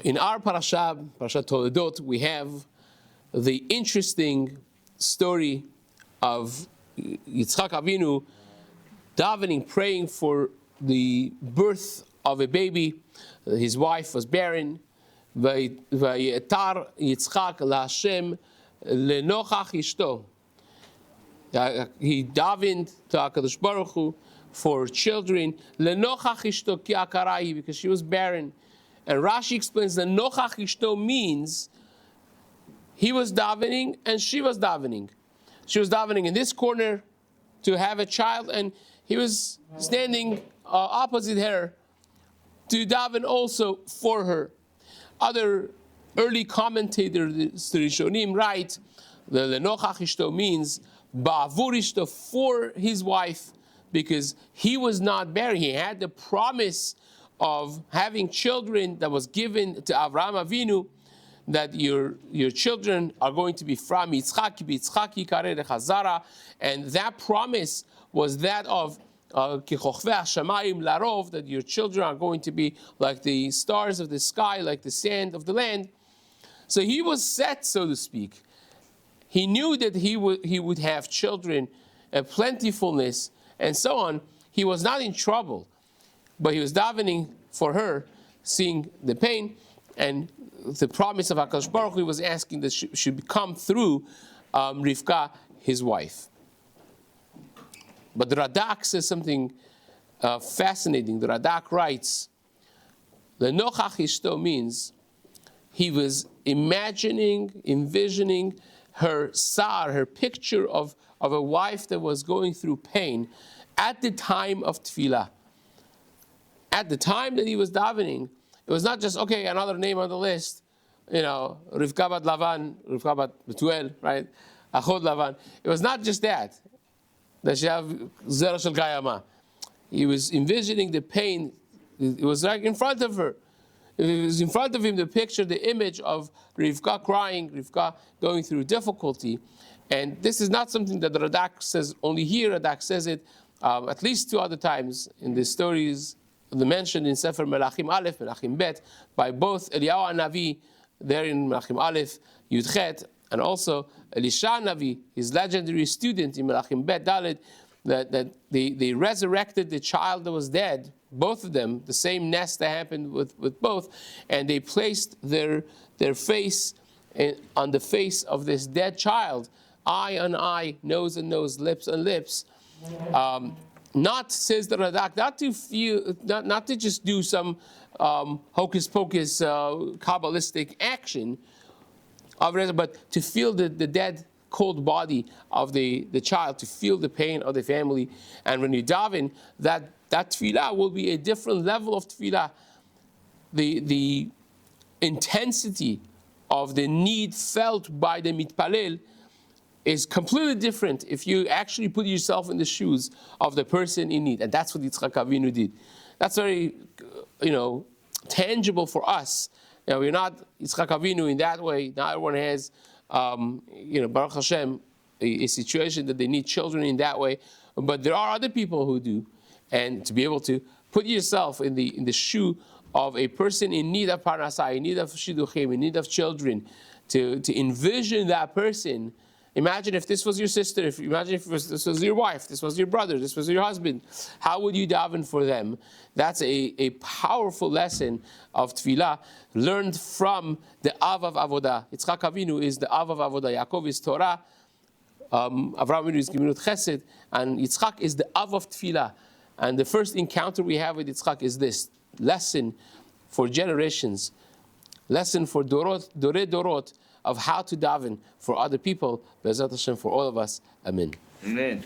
In our Parshat Toldot, we have the interesting story of Yitzchak Avinu davening, praying for the birth of a baby. His wife was barren. Vayetar Yitzchak laHashem lenochach ishto. He davened to HaKadosh Baruch Hu for children, lenochach ishto ki akarai, because she was barren. And Rashi explains that nochach ishto means he was davening and she was davening. She was davening in this corner to have a child, and he was standing opposite her to daven also for her. Other early commentators, the Rishonim, write the lenochach ishto means ba'avur ishto, for his wife, because he was not barren. He had the promise of having children that was given to Avraham Avinu, that your children are going to be from Yitzchak, Yitzchak yikareh lechazara, and that promise was that of kichochvei hashamayim larov, that your children are going to be like the stars of the sky, like the sand of the land. So he was set, so to speak. He knew that he would have children, a plentifulness, and so on. He was not in trouble, but he was davening for her, seeing the pain, and the promise of HaKadosh Baruch Hu was asking that she should come through Rivka, his wife. But the Radak says something fascinating. The Radak writes, the nochach ishto means he was envisioning her sar, her picture of a wife that was going through pain at the time of tefillah. At the time that he was davening, it was not just, okay, another name on the list, Rivka bat Lavan, Rivka bat Betuel, right? Achod Lavan. It was not just that she have Zera Shel Kayama. He was envisioning the pain. It was right in front of her. It was in front of him, the picture, the image of Rivka crying, Rivka going through difficulty. And this is not something that the Radak says only here. Radak says it at least 2 other times in the stories mentioned in Sefer Melachim Aleph, Melachim Bet, by both Eliyahu Navi, there in Melachim Aleph, Yud Chet, and also Elisha Navi, his legendary student in Melachim Bet Dalet, that they resurrected the child that was dead, both of them, the same nest that happened with both, and they placed their face on the face of this dead child, eye on eye, nose on nose, lips on lips. Not, says the Radak, not to just do some hocus pocus Kabbalistic action, but to feel the dead, cold body of the child, to feel the pain of the family. And when you daven, that tefillah will be a different level of tefillah. The intensity of the need felt by the mitpalel is completely different if you actually put yourself in the shoes of the person in need. And that's what Yitzchak Avinu did. That's very, tangible for us. We're not Yitzchak Avinu in that way. Not everyone has, Baruch Hashem, a situation that they need children in that way. But there are other people who do. And to be able to put yourself in the shoe of a person in need of parnasah, in need of shidduchim, in need of children, to envision that person. Imagine if this was your sister, imagine if this was your wife, this was your brother, this was your husband. How would you daven for them? That's a powerful lesson of tefillah learned from the Av of avodah. Yitzchak Avinu is the Av of avodah. Yaakov is Torah. Avraham Avinu is Gemilut Chesed. And Yitzchak is the Av of tefillah. And the first encounter we have with Yitzchak is this lesson for generations, lesson for dorot, of how to daven for other people. Be'ezrat Hashem, for all of us. Amen. Amen.